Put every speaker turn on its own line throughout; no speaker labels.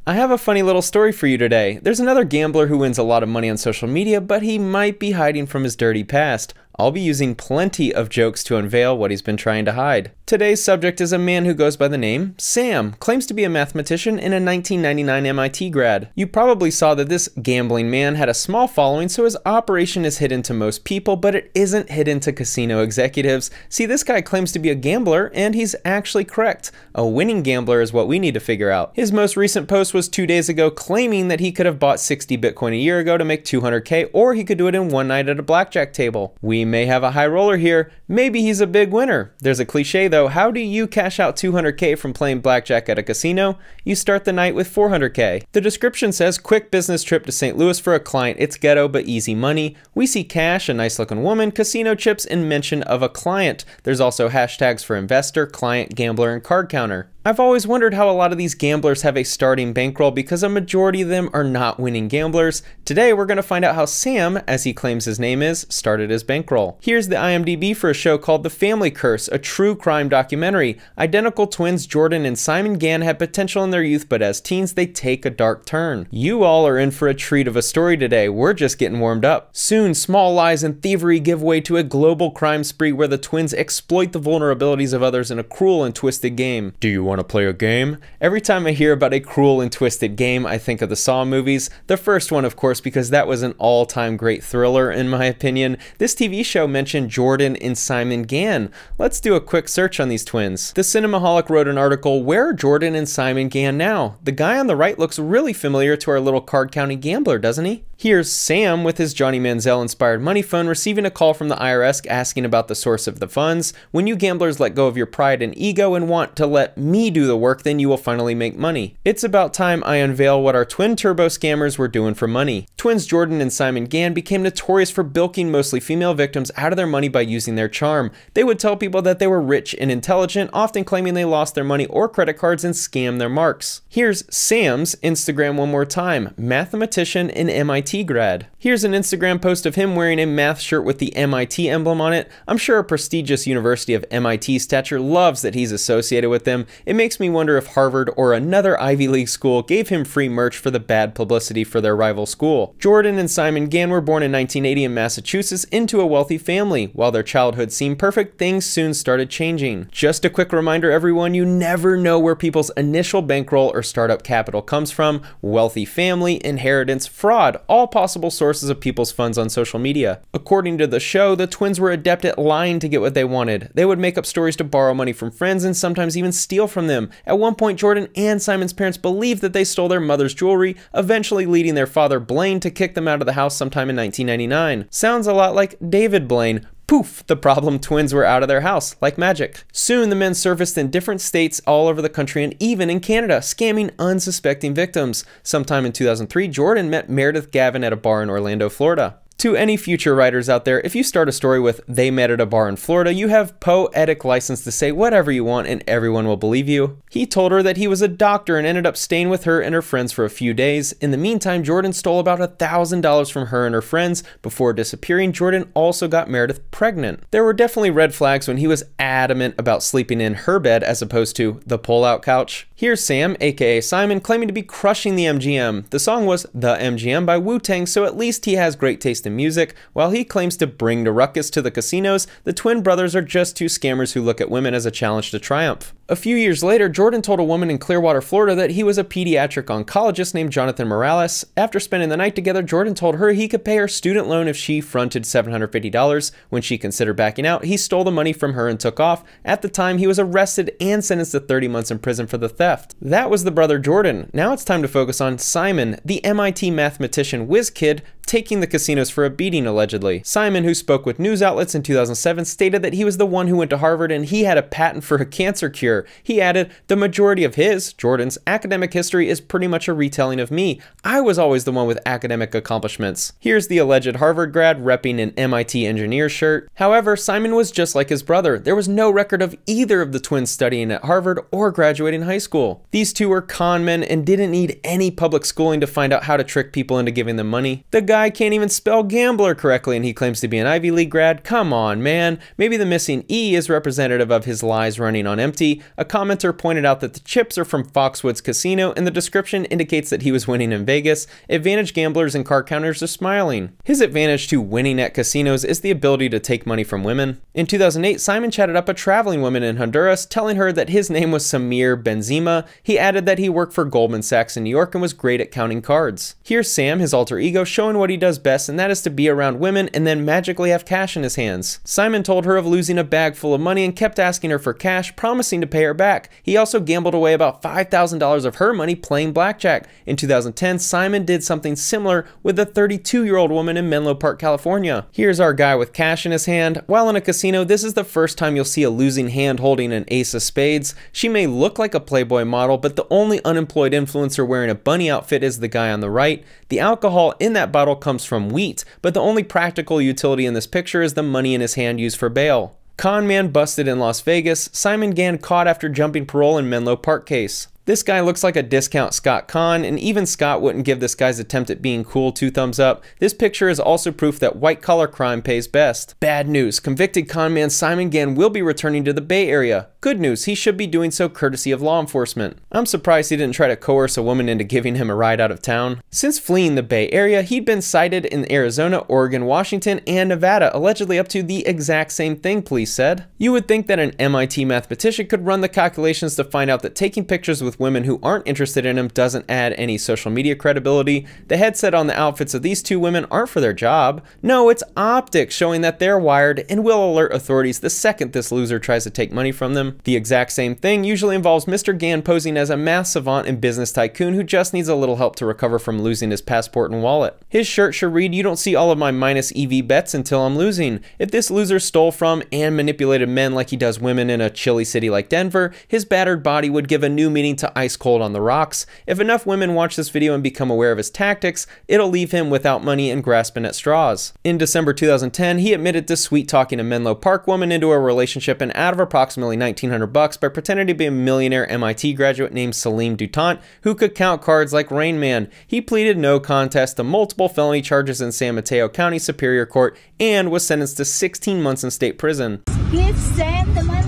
I have a funny little story for you today. There's another gambler who wins a lot of money on social media, but he might be hiding from his dirty past. I'll be using plenty of jokes to unveil what he's been trying to hide. Today's subject is a man who goes by the name Sam, claims to be a mathematician and a 1999 MIT grad. You probably saw that this gambling man had a small following, so his operation is hidden to most people, but it isn't hidden to casino executives. See, this guy claims to be a gambler, and he's actually correct. A winning gambler is what we need to figure out. His most recent post was 2 days ago, claiming that he could have bought 60 Bitcoin a year ago to make 200K, or he could do it in one night at a blackjack table. We may have a high roller here. Maybe he's a big winner. There's a cliche though. How do you cash out 200K from playing blackjack at a casino? You start the night with 400K. The description says, quick business trip to St. Louis for a client. It's ghetto but easy money. We see cash, a nice looking woman, casino chips, and mention of a client. There's also hashtags for investor, client, gambler, and card counter. I've always wondered how a lot of these gamblers have a starting bankroll because a majority of them are not winning gamblers. Today we're going to find out how Sam, as he claims his name is, started his bankroll. Here's the IMDb for a show called The Family Curse, a true crime documentary. Identical twins Jordan and Simon Gann had potential in their youth, but as teens they take a dark turn. You all are in for a treat of a story today. We're just getting warmed up. Soon, small lies and thievery give way to a global crime spree where the twins exploit the vulnerabilities of others in a cruel and twisted game. Do you want to play a game? Every time I hear about a cruel and twisted game, I think of the Saw movies. The first one, of course, because that was an all-time great thriller, in my opinion. This TV show mentioned Jordan and Simon Gann. Let's do a quick search on these twins. The Cinemaholic wrote an article, Where are Jordan and Simon Gann now? The guy on the right looks really familiar to our little card counting gambler, doesn't he? Here's Sam with his Johnny Manziel-inspired money phone receiving a call from the IRS asking about the source of the funds. When you gamblers let go of your pride and ego and want to let me do the work, then you will finally make money. It's about time I unveil what our twin turbo scammers were doing for money. Twins Jordan and Simon Gann became notorious for bilking mostly female victims out of their money by using their charm. They would tell people that they were rich and intelligent, often claiming they lost their money or credit cards and scam their marks. Here's Sam's Instagram one more time, mathematician and MIT grad. Here's an Instagram post of him wearing a math shirt with the MIT emblem on it. I'm sure a prestigious university of MIT stature loves that he's associated with them. It makes me wonder if Harvard or another Ivy League school gave him free merch for the bad publicity for their rival school. Jordan and Simon Gann were born in 1980 in Massachusetts into a wealthy family. While their childhood seemed perfect, things soon started changing. Just a quick reminder, everyone, you never know where people's initial bankroll or startup capital comes from. Wealthy family, inheritance, fraud, all possible sources of people's funds on social media. According to the show, the twins were adept at lying to get what they wanted. They would make up stories to borrow money from friends and sometimes even steal from them. At one point, Jordan and Simon's parents believed that they stole their mother's jewelry, eventually leading their father Blaine to kick them out of the house sometime in 1999. Sounds a lot like David Blaine. Poof, the problem twins were out of their house, like magic. Soon, the men surfaced in different states all over the country and even in Canada, scamming unsuspecting victims. Sometime in 2003, Jordan met Meredith Gavin at a bar in Orlando, Florida. To any future writers out there, if you start a story with "they met at a bar in Florida," you have poetic license to say whatever you want and everyone will believe you. He told her that he was a doctor and ended up staying with her and her friends for a few days. In the meantime, Jordan stole about $1,000 from her and her friends. Before disappearing, Jordan also got Meredith pregnant. There were definitely red flags when he was adamant about sleeping in her bed as opposed to the pull-out couch. Here's Sam, aka Simon, claiming to be crushing the MGM. The song was The MGM by Wu-Tang, so at least he has great taste in music. While he claims to bring the ruckus to the casinos, the twin brothers are just two scammers who look at women as a challenge to triumph. A few years later, Jordan told a woman in Clearwater, Florida that he was a pediatric oncologist named Jonathan Morales. After spending the night together, Jordan told her he could pay her student loan if she fronted $750. When she considered backing out, he stole the money from her and took off. At the time, he was arrested and sentenced to 30 months in prison for the theft. That was the brother Jordan. Now it's time to focus on Simon, the MIT mathematician whiz kid taking the casinos for a beating, allegedly. Simon, who spoke with news outlets in 2007, stated that he was the one who went to Harvard and he had a patent for a cancer cure. He added, the majority of his, Jordan's, academic history is pretty much a retelling of me. I was always the one with academic accomplishments. Here's the alleged Harvard grad repping an MIT engineer shirt. However, Simon was just like his brother. There was no record of either of the twins studying at Harvard or graduating high school. These two were con men and didn't need any public schooling to find out how to trick people into giving them money. The guy can't even spell gambler correctly and he claims to be an Ivy League grad. Come on, man. Maybe the missing E is representative of his lies running on empty. A commenter pointed out that the chips are from Foxwoods Casino and the description indicates that he was winning in Vegas. Advantage gamblers and card counters are smiling. His advantage to winning at casinos is the ability to take money from women. In 2008, Simon chatted up a traveling woman in Honduras, telling her that his name was Samir Benzema. He added that he worked for Goldman Sachs in New York and was great at counting cards. Here's Sam, his alter ego, showing what he does best, and that is to be around women and then magically have cash in his hands. Simon told her of losing a bag full of money and kept asking her for cash, promising to pay her back. He also gambled away about $5,000 of her money playing blackjack. In 2010, Simon did something similar with a 32-year-old woman in Menlo Park, California. Here's our guy with cash in his hand. While in a casino, this is the first time you'll see a losing hand holding an ace of spades. She may look like a Playboy model, but the only unemployed influencer wearing a bunny outfit is the guy on the right. The alcohol in that bottle comes from wheat, but the only practical utility in this picture is the money in his hand used for bail. Con man busted in Las Vegas. Simon Gann caught after jumping parole in Menlo Park case. This guy looks like a discount Scott Conn, and even Scott wouldn't give this guy's attempt at being cool 2 thumbs up. This picture is also proof that white-collar crime pays best. Bad news, convicted con man Simon Gann will be returning to the Bay Area. Good news, he should be doing so courtesy of law enforcement. I'm surprised he didn't try to coerce a woman into giving him a ride out of town. Since fleeing the Bay Area, he'd been cited in Arizona, Oregon, Washington, and Nevada, allegedly up to the exact same thing, police said. You would think that an MIT mathematician could run the calculations to find out that taking pictures with women who aren't interested in him doesn't add any social media credibility. The headset on the outfits of these 2 women aren't for their job. No, it's optics showing that they're wired and will alert authorities the second this loser tries to take money from them. The exact same thing usually involves Mr. Gann posing as a math savant and business tycoon who just needs a little help to recover from losing his passport and wallet. His shirt should read, "You don't see all of my minus EV bets until I'm losing." If this loser stole from and manipulated men like he does women in a chilly city like Denver, his battered body would give a new meaning to ice cold on the rocks. If enough women watch this video and become aware of his tactics, it'll leave him without money and grasping at straws. In December 2010, he admitted to sweet-talking a Menlo Park woman into a relationship and out of approximately $1,900 by pretending to be a millionaire MIT graduate named Salim Dutant who could count cards like Rain Man. He pleaded no contest to multiple felony charges in San Mateo County Superior Court and was sentenced to 16 months in state prison.
Please send the money.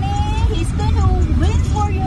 He's going to win for you.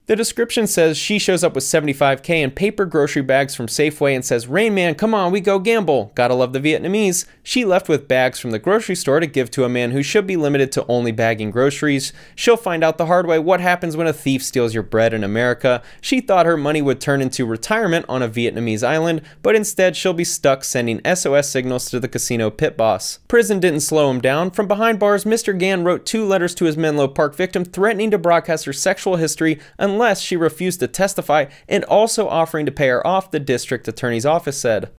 The description says she shows up with $75K in paper grocery bags from Safeway and says, "Rain Man, come on, we go gamble." Gotta love the Vietnamese. She left with bags from the grocery store to give to a man who should be limited to only bagging groceries. She'll find out the hard way what happens when a thief steals your bread in America. She thought her money would turn into retirement on a Vietnamese island, but instead she'll be stuck sending SOS signals to the casino pit boss. Prison didn't slow him down. From behind bars, Mr. Gann wrote 2 letters to his Menlo Park victim threatening to broadcast her sexual history unless she refused to testify, and also offering to pay her off, the district attorney's office said.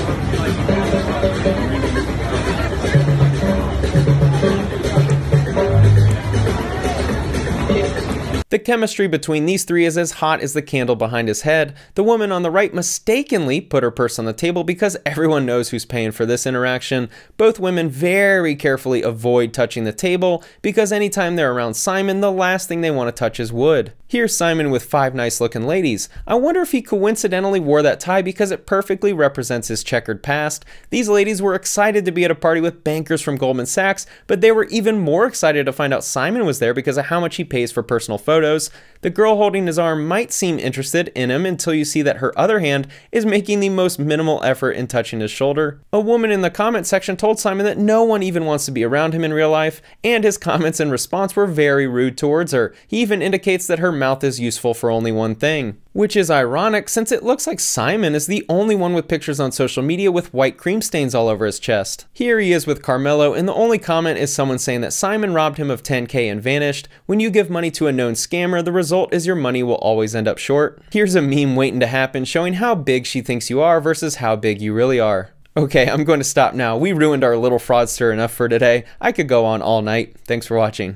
The chemistry between these 3 is as hot as the candle behind his head. The woman on the right mistakenly put her purse on the table because everyone knows who's paying for this interaction. Both women very carefully avoid touching the table because anytime they're around Simon, the last thing they want to touch is wood. Here's Simon with 5 nice looking ladies. I wonder if he coincidentally wore that tie because it perfectly represents his checkered past. These ladies were excited to be at a party with bankers from Goldman Sachs, but they were even more excited to find out Simon was there because of how much he pays for personal photos. The girl holding his arm might seem interested in him until you see that her other hand is making the most minimal effort in touching his shoulder. A woman in the comment section told Simon that no one even wants to be around him in real life, and his comments in response were very rude towards her. He even indicates that her mouth is useful for only one thing. Which is ironic since it looks like Simon is the only one with pictures on social media with white cream stains all over his chest. Here he is with Carmelo, and the only comment is someone saying that Simon robbed him of $10K and vanished. When you give money to a known scammer, the result is your money will always end up short. Here's a meme waiting to happen showing how big she thinks you are versus how big you really are. Okay, I'm going to stop now. We ruined our little fraudster enough for today. I could go on all night. Thanks for watching.